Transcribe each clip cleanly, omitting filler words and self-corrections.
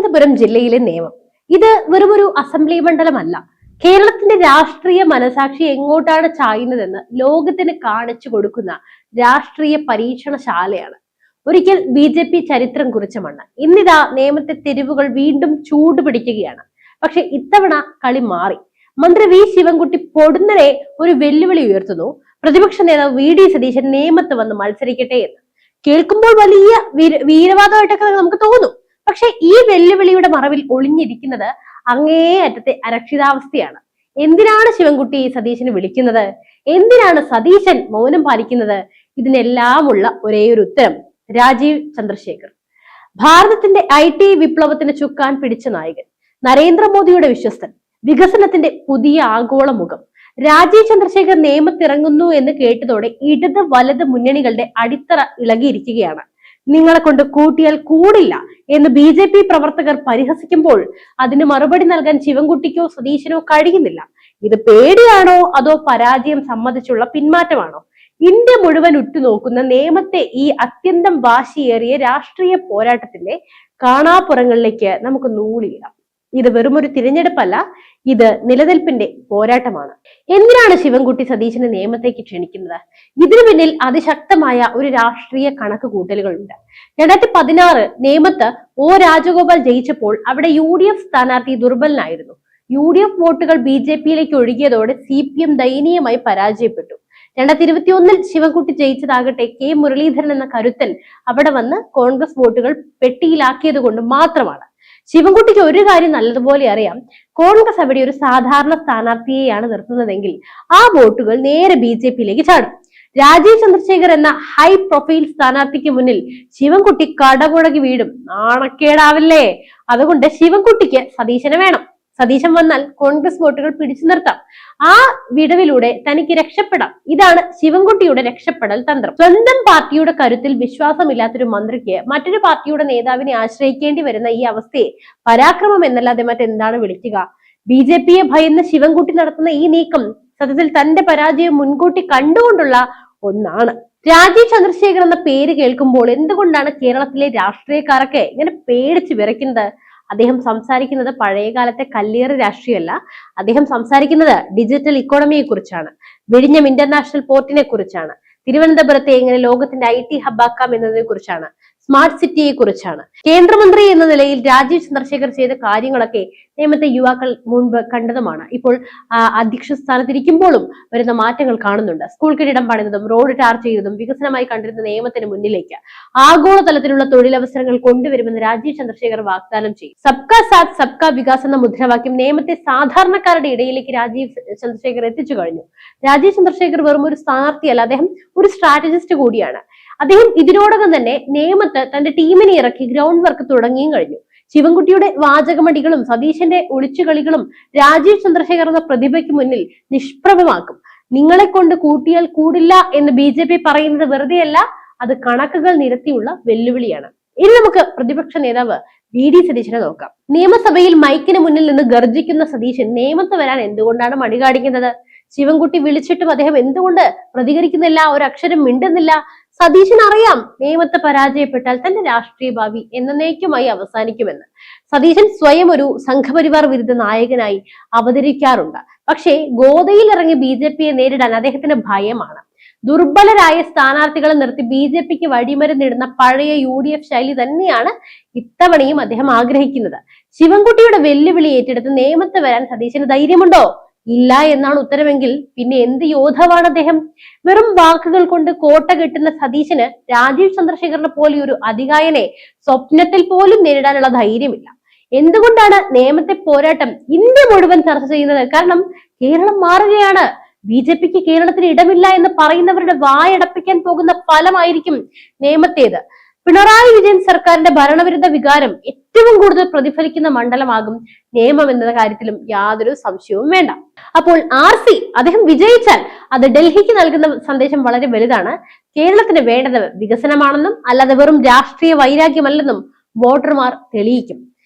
തിരുവനന്തപുരം ജില്ലയിലെ നേമം. ഇത് വെറുമൊരു അസംബ്ലി മണ്ഡലമല്ല. കേരളത്തിന്റെ രാഷ്ട്രീയ മനസാക്ഷി എങ്ങോട്ടാണ് ചായുന്നതെന്ന് ലോകത്തിന് കാണിച്ചു കൊടുക്കുന്ന രാഷ്ട്രീയ പരീക്ഷണശാലയാണ്. ഒരിക്കൽ BJP ചരിത്രം കുറിച്ച മണ്ണ്. ഇന്നിതാ നേമത്തെ തെരുവുകൾ വീണ്ടും ചൂടുപിടിക്കുകയാണ്. പക്ഷെ ഇത്തവണ കളി മാറി. മന്ത്രി V ശിവൻകുട്ടി പൊടുന്നനെ ഒരു വെല്ലുവിളി ഉയർത്തുന്നു. പ്രതിപക്ഷ നേതാവ് VD സതീശൻ നേമത്ത് വന്ന് മത്സരിക്കട്ടെ എന്ന്. കേൾക്കുമ്പോൾ വലിയ വീരവാദമായിട്ടൊക്കെ നമുക്ക് തോന്നും. പക്ഷെ ഈ വെല്ലുവിളിയുടെ മറവിൽ ഒളിഞ്ഞിരിക്കുന്നത് അങ്ങേയറ്റത്തെ അരക്ഷിതാവസ്ഥയാണ്. എന്തിനാണ് ശിവൻകുട്ടി സതീശനെ വിളിക്കുന്നത്? എന്തിനാണ് സതീശൻ മൗനം പാലിക്കുന്നത്? ഇതിനെല്ലാമുള്ള ഒരേ ഒരു ഉത്തരം രാജീവ് ചന്ദ്രശേഖർ. ഭാരതത്തിന്റെ IT വിപ്ലവത്തിന് ചുക്കാൻ പിടിച്ച നായകൻ, നരേന്ദ്രമോദിയുടെ വിശ്വസ്തൻ, വികസനത്തിന്റെ പുതിയ ആഗോള മുഖം. രാജീവ് ചന്ദ്രശേഖർ നേമത്തിറങ്ങുന്നു എന്ന് കേട്ടതോടെ ഇടത് വലത് മുന്നണികളുടെ അടിത്തറ ഇളകിയിരിക്കുകയാണ്. നിങ്ങളെ കൊണ്ട് കൂട്ടിയാൽ കൂടില്ല എന്ന് BJP പ്രവർത്തകർ പരിഹസിക്കുമ്പോൾ അതിന് മറുപടി നൽകാൻ ശിവൻകുട്ടിക്കോ സതീശനോ കഴിയുന്നില്ല. ഇത് പേടിയാണോ അതോ പരാജയം സമ്മതിച്ചുള്ള പിന്മാറ്റമാണോ? ഇന്ത്യ മുഴുവൻ ഉറ്റുനോക്കുന്ന നേമത്തെ ഈ അത്യന്തം വാശിയേറിയ രാഷ്ട്രീയ പോരാട്ടത്തിന്റെ കാണാപ്പുറങ്ങളിലേക്ക് നമുക്ക് നൂളിയിടാം. ഇത് വെറുമൊരു തിരഞ്ഞെടുപ്പല്ല, ഇത് നിലനിൽപ്പിന്റെ പോരാട്ടമാണ്. എന്തിനാണ് ശിവൻകുട്ടി സതീശനെ നിയമത്തേക്ക് ക്ഷണിക്കുന്നത്? ഇതിനു പിന്നിൽ അതിശക്തമായ ഒരു രാഷ്ട്രീയ കണക്ക് കൂട്ടലുകളുണ്ട്. 2016 നേമത്ത് O രാജഗോപാൽ ജയിച്ചപ്പോൾ അവിടെ UDF സ്ഥാനാർത്ഥി ദുർബലനായിരുന്നു. UDF വോട്ടുകൾ BJPയിലേക്ക് ഒഴുകിയതോടെ CPM ദയനീയമായി പരാജയപ്പെട്ടു. 2021 ശിവൻകുട്ടി ജയിച്ചതാകട്ടെ K മുരളീധരൻ എന്ന കരുത്തൻ അവിടെ വന്ന് കോൺഗ്രസ് വോട്ടുകൾ പെട്ടിയിലാക്കിയത് കൊണ്ട് മാത്രമാണ്. ശിവൻകുട്ടിക്ക് ഒരു കാര്യം നല്ലതുപോലെ അറിയാം. കോൺഗ്രസ് അവിടെ ഒരു സാധാരണ സ്ഥാനാർത്ഥിയെയാണ് നിർത്തുന്നതെങ്കിൽ ആ വോട്ടുകൾ നേരെ BJPയിലേക്ക് ചാടും. രാജീവ് ചന്ദ്രശേഖർ എന്ന ഹൈ പ്രൊഫൈൽ സ്ഥാനാർത്ഥിക്ക് മുന്നിൽ ശിവൻകുട്ടി കടപുഴകി വീടും. നാണക്കേടാവില്ലേ? അതുകൊണ്ട് ശിവൻകുട്ടിക്ക് സതീശനെ വേണം. സതീശൻ വന്നാൽ കോൺഗ്രസ് വോട്ടുകൾ പിടിച്ചു നിർത്താം. ആ വിടവിലൂടെ തനിക്ക് രക്ഷപ്പെടാം. ഇതാണ് ശിവൻകുട്ടിയുടെ രക്ഷപ്പെടൽ തന്ത്രം. സ്വന്തം പാർട്ടിയുടെ കരുത്തിൽ വിശ്വാസമില്ലാത്തൊരു മന്ത്രിക്ക് മറ്റൊരു പാർട്ടിയുടെ നേതാവിനെ ആശ്രയിക്കേണ്ടി വരുന്ന ഈ അവസ്ഥയെ പരാക്രമം എന്നല്ലാതെ മറ്റെന്താണ് വിളിക്കുക? BJPയെ ഭയന്ന് ശിവൻകുട്ടി നടത്തുന്ന ഈ നീക്കം സത്യത്തിൽ തന്റെ പരാജയം മുൻകൂട്ടി കണ്ടുകൊണ്ടുള്ള ഒന്നാണ്. രാജീവ് ചന്ദ്രശേഖർ എന്ന പേര് കേൾക്കുമ്പോൾ എന്തുകൊണ്ടാണ് കേരളത്തിലെ രാഷ്ട്രീയക്കാരൊക്കെ ഇങ്ങനെ പേടിച്ച് വിറയ്ക്കുന്നത്? അദ്ദേഹം സംസാരിക്കുന്നത് പഴയകാലത്തെ കല്ലേറ് രാഷ്ട്രീയമല്ല. അദ്ദേഹം സംസാരിക്കുന്നത് ഡിജിറ്റൽ ഇക്കോണമിയെ കുറിച്ചാണ്, വിഴിഞ്ഞം ഇന്റർനാഷണൽ പോർട്ടിനെ കുറിച്ചാണ്, തിരുവനന്തപുരത്തെ എങ്ങനെ ലോകത്തിന്റെ IT ഹബ്ബാക്കാം എന്നതിനെ കുറിച്ചാണ്, സ്മാർട്ട് സിറ്റിയെ കുറിച്ചാണ്. കേന്ദ്രമന്ത്രി എന്ന നിലയിൽ രാജീവ് ചന്ദ്രശേഖർ ചെയ്ത കാര്യങ്ങളൊക്കെ നേമത്തെ യുവാക്കൾ മുൻപ് കണ്ടതുമാണ്. ഇപ്പോൾ അധ്യക്ഷ സ്ഥാനത്തിരിക്കുമ്പോഴും വരുന്ന മാറ്റങ്ങൾ കാണുന്നുണ്ട്. സ്കൂൾ കെട്ടിടം പണിതതും റോഡ് ടാർ ചെയ്തതും വികസനമായി കണ്ടിരുന്ന നേമത്തിന് മുന്നിലേക്ക് ആഗോളതലത്തിലുള്ള തൊഴിലവസരങ്ങൾ കൊണ്ടുവരുമെന്ന് രാജീവ് ചന്ദ്രശേഖർ വാഗ്ദാനം ചെയ്യും. സബ്കാ സാത്ത് സബ്കാ വികാസ് എന്ന മുദ്രാവാക്യം നേമത്തെ സാധാരണക്കാരുടെ ഇടയിലേക്ക് രാജീവ് ചന്ദ്രശേഖർ എത്തിച്ചു കഴിഞ്ഞു. രാജീവ് ചന്ദ്രശേഖർ വെറും ഒരു സ്ഥാനാർത്ഥിയല്ല, അദ്ദേഹം ഒരു സ്ട്രാറ്റജിസ്റ്റ് കൂടിയാണ്. അദ്ദേഹം ഇതിനോടകം തന്നെ നേമത്ത് തന്റെ ടീമിനെ ഇറക്കി ഗ്രൗണ്ട് വർക്ക് തുടങ്ങിയും കഴിഞ്ഞു. ശിവൻകുട്ടിയുടെ വാചകമടികളും സതീശന്റെ ഒളിച്ചുകളികളും രാജീവ് ചന്ദ്രശേഖർ എന്ന പ്രതിഭയ്ക്ക് മുന്നിൽ നിഷ്പ്രഭമാക്കും. നിങ്ങളെ കൊണ്ട് കൂട്ടിയാൽ കൂടില്ല എന്ന് BJP പറയുന്നത് വെറുതെയല്ല, അത് കണക്കുകൾ നിരത്തിയുള്ള വെല്ലുവിളിയാണ്. ഇനി നമുക്ക് പ്രതിപക്ഷ നേതാവ് VD സതീശനെ നോക്കാം. നിയമസഭയിൽ മൈക്കിന് മുന്നിൽ നിന്ന് ഗർജിക്കുന്ന സതീശൻ നേമത്ത് വരാൻ എന്തുകൊണ്ടാണ് മടി കാണിക്കുന്നത്? ശിവൻകുട്ടി വിളിച്ചിട്ടും അദ്ദേഹം എന്തുകൊണ്ട് പ്രതികരിക്കുന്നില്ല, ഒരക്ഷരം മിണ്ടുന്നില്ല? സതീശൻ അറിയാം നേമത്ത് പരാജയപ്പെട്ടാൽ തന്റെ രാഷ്ട്രീയ ഭാവി എന്നേക്കുമായി അവസാനിക്കുമെന്ന്. സതീശൻ സ്വയം ഒരു സംഘപരിവാർ വിരുദ്ധ നായകനായി അവതരിക്കാറുണ്ട്. പക്ഷേ ഗോദയിൽ ഇറങ്ങി BJPയെ നേരിടാൻ അദ്ദേഹത്തിന് ഭയമാണ്. ദുർബലരായ സ്ഥാനാർത്ഥികളെ നിർത്തി BJPക്ക് വഴിമരുന്നിടുന്ന പഴയ UDF ശൈലി തന്നെയാണ് ഇത്തവണയും അദ്ദേഹം ആഗ്രഹിക്കുന്നത്. ശിവൻകുട്ടിയുടെ വെല്ലുവിളി ഏറ്റെടുത്ത് നേമത്ത് വരാൻ സതീശന് ധൈര്യമുണ്ടോ? ഇല്ല എന്നാണ് ഉത്തരവെങ്കിൽ പിന്നെ എന്ത് യോദ്ധാവാണ് അദ്ദേഹം? വെറും വാക്കുകൾ കൊണ്ട് കോട്ട കെട്ടുന്ന സതീശന് രാജീവ് ചന്ദ്രശേഖറിനെ പോലെ ഒരു അധികായനെ സ്വപ്നത്തിൽ പോലും നേരിടാനുള്ള ധൈര്യമില്ല. എന്തുകൊണ്ടാണ് നേമത്തെ പോരാട്ടം ഇന്ത്യ മുഴുവൻ ചർച്ച ചെയ്യുന്നത്? കാരണം കേരളം മാറുകയാണ്. BJPക്ക് കേരളത്തിന് ഇടമില്ല എന്ന് പറയുന്നവരുടെ വായടപ്പിക്കാൻ പോകുന്ന ഫലമായിരിക്കും നേമത്തേത്. പിണറായി വിജയൻ സർക്കാരിന്റെ ഭരണവിരുദ്ധ വികാരം ഏറ്റവും കൂടുതൽ പ്രതിഫലിക്കുന്ന മണ്ഡലമാകും നേമം എന്ന കാര്യത്തിലും യാതൊരു സംശയവും വേണ്ട. അപ്പോൾ RC അദ്ദേഹം വിജയിച്ചാൽ അത് ഡൽഹിക്ക് നൽകുന്ന സന്ദേശം വളരെ വലുതാണ്. കേരളത്തിന് വേണ്ടത് വികസനമാണെന്നും അല്ലാതെ വെറും രാഷ്ട്രീയ വൈരാഗ്യമല്ലെന്നും വോട്ടർമാർ തെളിയിക്കും.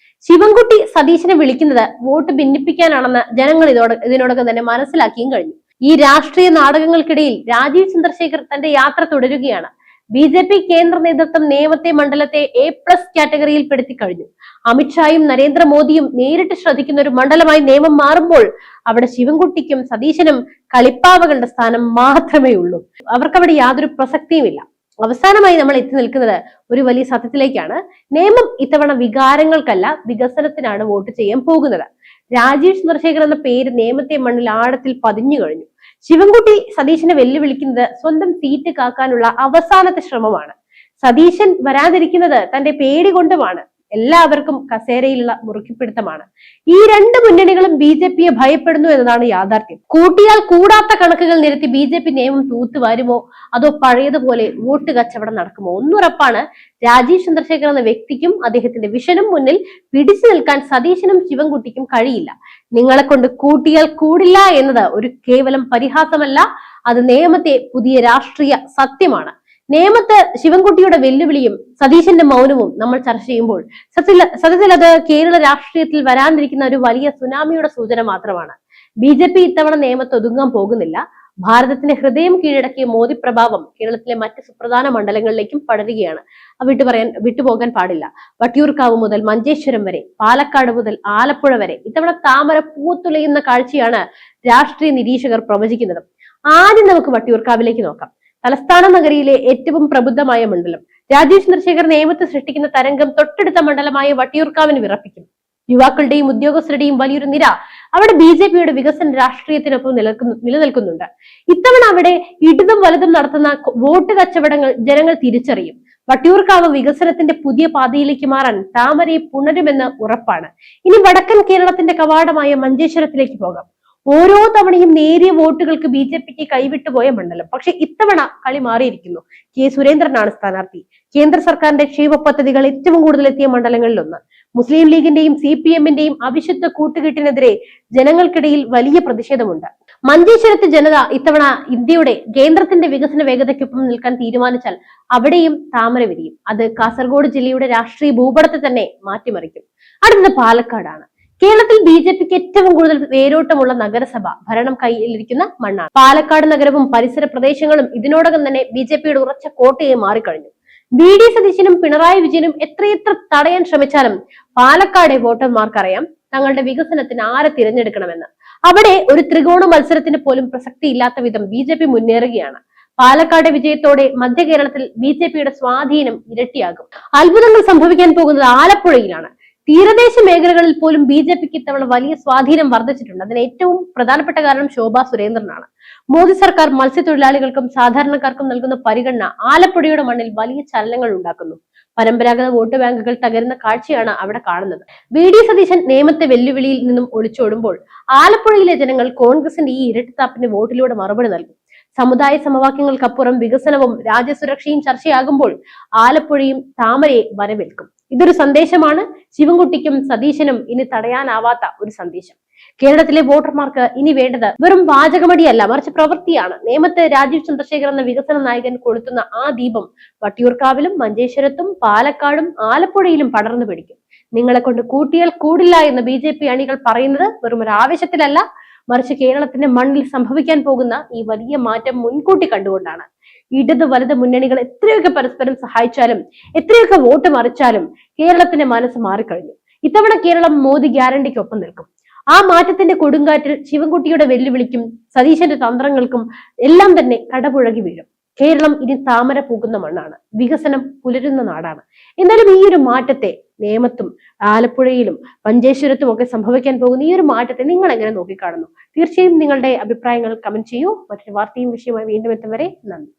ശിവൻകുട്ടി സതീശനെ വിളിക്കുന്നത് വോട്ട് ഭിന്നിപ്പിക്കാനാണെന്ന് ജനങ്ങൾ ഇതിനോടകം തന്നെ മനസ്സിലാക്കിയും കഴിഞ്ഞു. ഈ രാഷ്ട്രീയ നാടകങ്ങൾക്കിടയിൽ രാജീവ് ചന്ദ്രശേഖർ തന്റെ യാത്ര തുടരുകയാണ്. BJP കേന്ദ്ര നേതൃത്വം നേമത്തെ മണ്ഡലത്തെ A+ കാറ്റഗറിയിൽ പെടുത്തി കഴിഞ്ഞു. അമിത്ഷായും നരേന്ദ്രമോദിയും നേരിട്ട് ശ്രദ്ധിക്കുന്ന ഒരു മണ്ഡലമായി നേമം മാറുമ്പോൾ അവിടെ ശിവൻകുട്ടിക്കും സതീശനും കളിപ്പാവകളുടെ സ്ഥാനം മാത്രമേ ഉള്ളൂ. അവർക്കവിടെ യാതൊരു പ്രസക്തിയുമില്ല. അവസാനമായി നമ്മൾ എത്തി നിൽക്കുന്നത് ഒരു വലിയ സത്യത്തിലേക്കാണ്. നേമം ഇത്തവണ വികാരങ്ങൾക്കല്ല, വികസനത്തിനാണ് വോട്ട് ചെയ്യാൻ പോകുന്നത്. രാജീവ് ചന്ദ്രശേഖർ എന്ന പേര് നേമത്തെ മണ്ണിൽ ആഴത്തിൽ പതിഞ്ഞു കഴിഞ്ഞു. ശിവൻകുട്ടി സതീശനെ വെല്ലുവിളിക്കുന്നത് സ്വന്തം സീറ്റ് കാക്കാനുള്ള അവസാനത്തെ ശ്രമമാണ്. സതീശൻ വരാതിരിക്കുന്നത് തന്റെ പേടി കൊണ്ടുമാണ്. എല്ലാവർക്കും കസേരയിലുള്ള മുറുക്കിപ്പിടുത്തമാണ്. ഈ രണ്ട് മുന്നണികളും BJPയെ ഭയപ്പെടുന്നു എന്നതാണ് യാഥാർത്ഥ്യം. കൂട്ടിയാൽ കൂടാത്ത കണക്കുകൾ നിരത്തി BJP നിയമം തൂത്തുവാരുമോ അതോ പഴയതുപോലെ വോട്ട് കച്ചവടം നടക്കുമോ? ഒന്നുറപ്പാണ്, രാജീവ് ചന്ദ്രശേഖർ എന്ന വ്യക്തിക്കും അദ്ദേഹത്തിന്റെ വിഷനും മുന്നിൽ പിടിച്ചു നിൽക്കാൻ സതീശനും ശിവൻകുട്ടിക്കും കഴിയില്ല. നിങ്ങളെ കൊണ്ട് കൂട്ടിയാൽ കൂടില്ല എന്നത് ഒരു കേവലം പരിഹാസമല്ല, അത് നേമത്തെ പുതിയ രാഷ്ട്രീയ സത്യമാണ്. നേമത്ത് ശിവൻകുട്ടിയുടെ വെല്ലുവിളിയും സതീശന്റെ മൗനവും നമ്മൾ ചർച്ച ചെയ്യുമ്പോൾ സത്യത്തിൽ അത് കേരള രാഷ്ട്രീയത്തിൽ വരാനിരിക്കുന്ന ഒരു വലിയ സുനാമിയുടെ സൂചന മാത്രമാണ്. BJP ഇത്തവണ നേമത്ത് ഒതുങ്ങാൻ പോകുന്നില്ല. ഭാരതത്തിന്റെ ഹൃദയം കീഴടക്കിയ മോദി പ്രഭാവം കേരളത്തിലെ മറ്റ് സുപ്രധാന മണ്ഡലങ്ങളിലേക്കും പടരുകയാണ്. വിട്ടുപോകാൻ പാടില്ല. വട്ടിയൂർക്കാവ് മുതൽ മഞ്ചേശ്വരം വരെ, പാലക്കാട് മുതൽ ആലപ്പുഴ വരെ ഇത്തവണ താമര പൂത്തുലയുന്ന കാഴ്ചയാണ് രാഷ്ട്രീയ നിരീക്ഷകർ പ്രവചിക്കുന്നത്. ആദ്യം നമുക്ക് വട്ടിയൂർക്കാവിലേക്ക് നോക്കാം. തലസ്ഥാന നഗരിയിലെ ഏറ്റവും പ്രബുദ്ധമായ മണ്ഡലം. രാജീവ് ചന്ദ്രശേഖർ നേമത്ത് സൃഷ്ടിക്കുന്ന തരംഗം തൊട്ടടുത്ത മണ്ഡലമായ വട്ടിയൂർക്കാവിന് വിറപ്പിക്കും. യുവാക്കളുടെയും ഉദ്യോഗസ്ഥരുടെയും വലിയൊരു നിര അവിടെ BJPയുടെ വികസന രാഷ്ട്രീയത്തിനൊപ്പം നിലനിൽക്കുന്നുണ്ട്. ഇത്തവണ അവിടെ ഇടതും വലതും നടത്തുന്ന വോട്ട് കച്ചവടങ്ങൾ ജനങ്ങൾ തിരിച്ചറിയും. വട്ടിയൂർക്കാവ് വികസനത്തിന്റെ പുതിയ പാതയിലേക്ക് മാറാൻ താമരയെ പുണരുമെന്ന് ഉറപ്പാണ്. ഇനി വടക്കൻ കേരളത്തിന്റെ കവാടമായ മഞ്ചേശ്വരത്തിലേക്ക് പോകാം. ഓരോ തവണയും നേരിയ വോട്ടുകൾക്ക് BJPക്ക് കൈവിട്ടുപോയ മണ്ഡലം. പക്ഷെ ഇത്തവണ കളി മാറിയിരിക്കുന്നു. K. സുരേന്ദ്രനാണ് സ്ഥാനാർത്ഥി. കേന്ദ്ര സർക്കാരിന്റെ ക്ഷേമ പദ്ധതികൾ ഏറ്റവും കൂടുതൽ എത്തിയ മണ്ഡലങ്ങളിൽ ഒന്ന്. മുസ്ലിം ലീഗിന്റെയും CPM-ന്റെയും അവിശുദ്ധ കൂട്ടുകെട്ടിനെതിരെ ജനങ്ങൾക്കിടയിൽ വലിയ പ്രതിഷേധമുണ്ട്. മഞ്ചേശ്വരത്തെ ജനത ഇത്തവണ ഇന്ത്യയുടെ കേന്ദ്രത്തിന്റെ വികസന വേഗതയ്ക്കൊപ്പം നിൽക്കാൻ തീരുമാനിച്ചാൽ അവിടെയും താമര വിരിയും. അത് കാസർഗോഡ് ജില്ലയുടെ രാഷ്ട്രീയ ഭൂപടത്തെ തന്നെ മാറ്റിമറിക്കും. അടുത്തത് പാലക്കാടാണ്. കേരളത്തിൽ BJPക്ക് ഏറ്റവും കൂടുതൽ വേരോട്ടമുള്ള നഗരസഭ ഭരണം കയ്യിലിരിക്കുന്ന മണ്ണാണ്. പാലക്കാട് നഗരവും പരിസര പ്രദേശങ്ങളും ഇതിനോടകം തന്നെ BJPയുടെ ഉറച്ച കോട്ടയായി മാറിക്കഴിഞ്ഞു. VD സതീശനും പിണറായി വിജയനും എത്രയെത്ര തടയാൻ ശ്രമിച്ചാലും പാലക്കാടെ വോട്ടർമാർക്കറിയാം തങ്ങളുടെ വികസനത്തിന് ആരെ തിരഞ്ഞെടുക്കണമെന്ന്. അവിടെ ഒരു ത്രികോണ മത്സരത്തിന് പോലും പ്രസക്തിയില്ലാത്ത വിധം BJP മുന്നേറുകയാണ്. പാലക്കാട് വിജയത്തോടെ മധ്യ കേരളത്തിൽ BJPയുടെ സ്വാധീനം ഇരട്ടിയാകും. അത്ഭുതങ്ങൾ സംഭവിക്കാൻ പോകുന്നത് ആലപ്പുഴയിലാണ്. തീരദേശ മേഖലകളിൽ പോലും BJPക്ക് ഇത്തവണ വലിയ സ്വാധീനം വർദ്ധിച്ചിട്ടുണ്ട്. അതിന് ഏറ്റവും പ്രധാനപ്പെട്ട കാരണം ശോഭാ സുരേന്ദ്രനാണ്. മോദി സർക്കാർ മത്സ്യത്തൊഴിലാളികൾക്കും സാധാരണക്കാർക്കും നൽകുന്ന പരിഗണന ആലപ്പുഴയുടെ മണ്ണിൽ വലിയ ചലനങ്ങൾ ഉണ്ടാക്കുന്നു. പരമ്പരാഗത വോട്ട് ബാങ്കുകൾ തകരുന്ന കാഴ്ചയാണ് അവിടെ കാണുന്നത്. VD സതീശൻ നേമത്തെ വെല്ലുവിളിയിൽ നിന്നും ഒളിച്ചോടുമ്പോൾ ആലപ്പുഴയിലെ ജനങ്ങൾ കോൺഗ്രസിന്റെ ഈ ഇരട്ടിത്താപ്പിന് വോട്ടിലൂടെ മറുപടി നൽകും. സമുദായ സമവാക്യങ്ങൾക്കപ്പുറം വികസനവും രാജ്യസുരക്ഷയും ചർച്ചയാകുമ്പോൾ ആലപ്പുഴയും താമരയെ വരവേൽക്കും. ഇതൊരു സന്ദേശമാണ്. ശിവൻകുട്ടിക്കും സതീശനും ഇനി തടയാനാവാത്ത ഒരു സന്ദേശം. കേരളത്തിലെ വോട്ടർമാർക്ക് ഇനി വേണ്ടത് വെറും വാചകമടിയല്ല, മറിച്ച് പ്രവൃത്തിയാണ്. നേമത്ത് രാജീവ് ചന്ദ്രശേഖർ എന്ന വികസന നായകൻ കൊളുത്തുന്ന ആ ദീപം വട്ടിയൂർക്കാവിലും മഞ്ചേശ്വരത്തും പാലക്കാടും ആലപ്പുഴയിലും പടർന്നു പിടിക്കും. നിങ്ങളെ കൊണ്ട് കൂട്ടിയാൽ കൂടില്ല എന്ന് BJP അണികൾ പറയുന്നത് വെറും ഒരു ആവേശത്തിലല്ല, മറിച്ച് കേരളത്തിന്റെ മണ്ണിൽ സംഭവിക്കാൻ പോകുന്ന ഈ വലിയ മാറ്റം മുൻകൂട്ടി കണ്ടുകൊണ്ടാണ്. ഇടത് വലത് മുന്നണികൾ എത്രയൊക്കെ പരസ്പരം സഹായിച്ചാലും എത്രയൊക്കെ വോട്ട് മറിച്ചാലും കേരളത്തിന്റെ മനസ്സ് മാറിക്കഴിഞ്ഞു. ഇത്തവണ കേരളം മോദി ഗ്യാരണ്ടിക്കൊപ്പം നിൽക്കും. ആ മാറ്റത്തിന്റെ കൊടുങ്കാറ്റിൽ ശിവൻകുട്ടിയുടെ വെല്ലുവിളിക്കും സതീശന്റെ തന്ത്രങ്ങൾക്കും എല്ലാം തന്നെ കടപുഴകി വീഴും. കേരളം ഇനി താമര പൂക്കുന്ന മണ്ണാണ്, വികസനം പുലരുന്ന നാടാണ്. എന്നാലും ഈ ഒരു മാറ്റത്തെ നേമത്തും ആലപ്പുഴയിലും മഞ്ചേശ്വരത്തും ഒക്കെ സംഭവിക്കാൻ പോകുന്ന ഈ ഒരു മാറ്റത്തെ നിങ്ങൾ എങ്ങനെ നോക്കിക്കാണുന്നു? തീർച്ചയായും നിങ്ങളുടെ അഭിപ്രായങ്ങൾ കമന്റ് ചെയ്യൂ. മറ്റൊരു വാർത്തയും വിഷയമായി വീണ്ടും എത്തും വരെ നന്ദി.